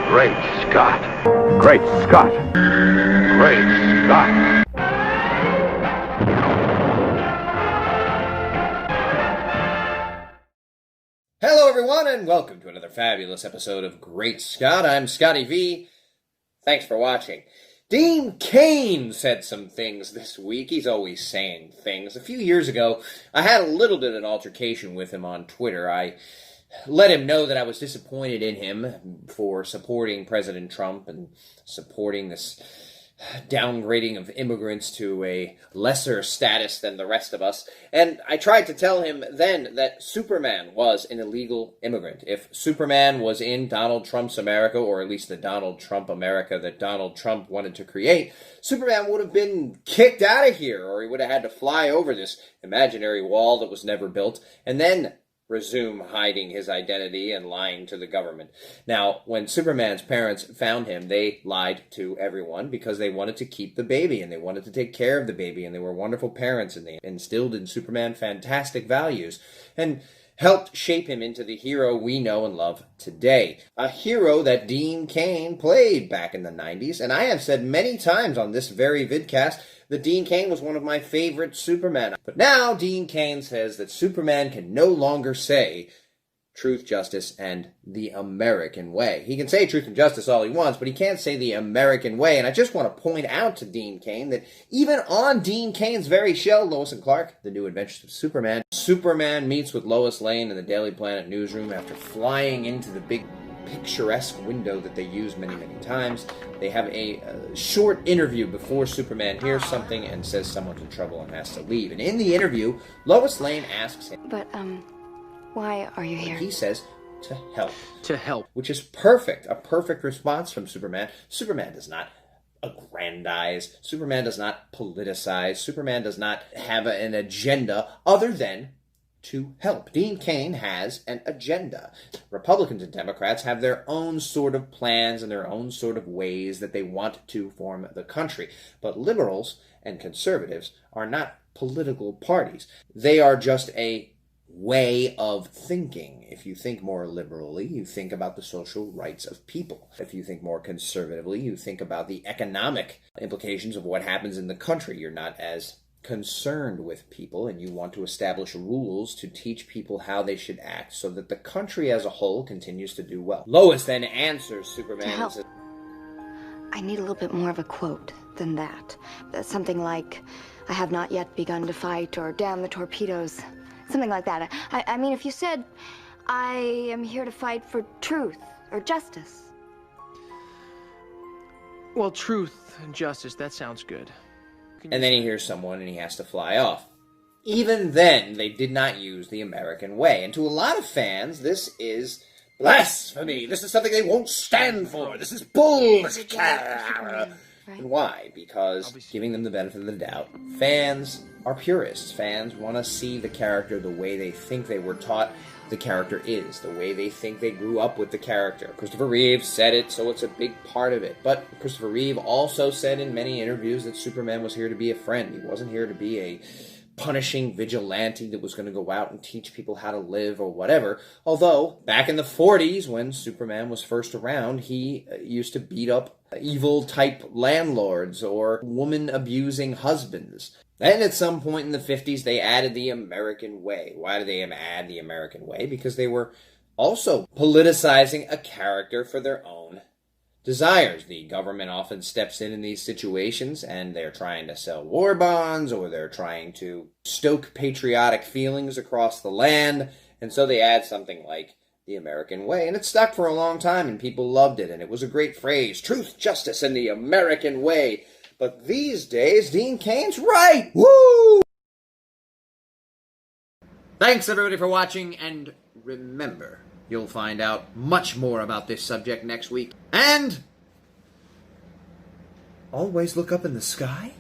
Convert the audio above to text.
Great Scott. Great Scott. Great Scott. Hello everyone and welcome to another fabulous episode of Great Scott. I'm Scotty V. Thanks for watching. Dean Cain said some things this week. He's always saying things. A few years ago, I had a little bit of an altercation with him on Twitter. I let him know that I was disappointed in him for supporting President Trump and supporting this downgrading of immigrants to a lesser status than the rest of us. And I tried to tell him then that Superman was an illegal immigrant. If Superman was in Donald Trump's America, or at least the Donald Trump America that Donald Trump wanted to create, Superman would have been kicked out of here, or he would have had to fly over this imaginary wall that was never built, and then resume hiding his identity and lying to the government. Now, when Superman's parents found him, they lied to everyone because they wanted to keep the baby and they wanted to take care of the baby, and they were wonderful parents and they instilled in Superman fantastic values and helped shape him into the hero we know and love today. A hero that Dean Cain played back in the 90s, and I have said many times on this very vidcast that Dean Cain was one of my favorite Supermen. But now Dean Cain says that Superman can no longer say truth, justice, and the American way. He can say truth and justice all he wants, but he can't say the American way. And I just want to point out to Dean Cain that even on Dean Cain's very show, Lois and Clark, The New Adventures of Superman, Superman meets with Lois Lane in the Daily Planet newsroom after flying into the big picturesque window that they use many, many times. They have a short interview before Superman hears something and says someone's in trouble and has to leave. And in the interview, Lois Lane asks him, But, why are you here? He says, to help. To help. Which is perfect. A perfect response from Superman. Superman does not aggrandize. Superman does not politicize. Superman does not have an agenda other than to help. Dean Cain has an agenda. Republicans and Democrats have their own sort of plans and their own sort of ways that they want to form the country. But liberals and conservatives are not political parties. They are just a way of thinking. If you think more liberally, you think about the social rights of people. If you think more conservatively, you think about the economic implications of what happens in the country. You're not as concerned with people, and you want to establish rules to teach people how they should act so that the country as a whole continues to do well. Lois then answers Superman and says, I need a little bit more of a quote than that. Something like, I have not yet begun to fight, or damn the torpedoes. Something like that. I mean, if you said, I am here to fight for truth or justice. Well, truth and justice, that sounds good. And then he hears someone and he has to fly off. Even then, they did not use the American way. And to a lot of fans, this is blasphemy. This is something they won't stand for. This is bullshit. And why? Because, giving them the benefit of the doubt, fans are purists. Fans want to see the character the way they think they were taught the character is, the way they think they grew up with the character. Christopher Reeve said it, so it's a big part of it. But Christopher Reeve also said in many interviews that Superman was here to be a friend. He wasn't here to be a punishing vigilante that was going to go out and teach people how to live or whatever. Although, back in the 40s, when Superman was first around, he used to beat up evil-type landlords or woman-abusing husbands. Then at some point in the 50s, they added the American way. Why did they add the American way? Because they were also politicizing a character for their own desires. The government often steps in these situations, and they're trying to sell war bonds, or they're trying to stoke patriotic feelings across the land, and so they add something like the American way. And it stuck for a long time, and people loved it, and it was a great phrase, truth, justice, and the American way. But these days, Dean Cain's right! Woo! Thanks, everybody, for watching, and remember, you'll find out much more about this subject next week. And always look up in the sky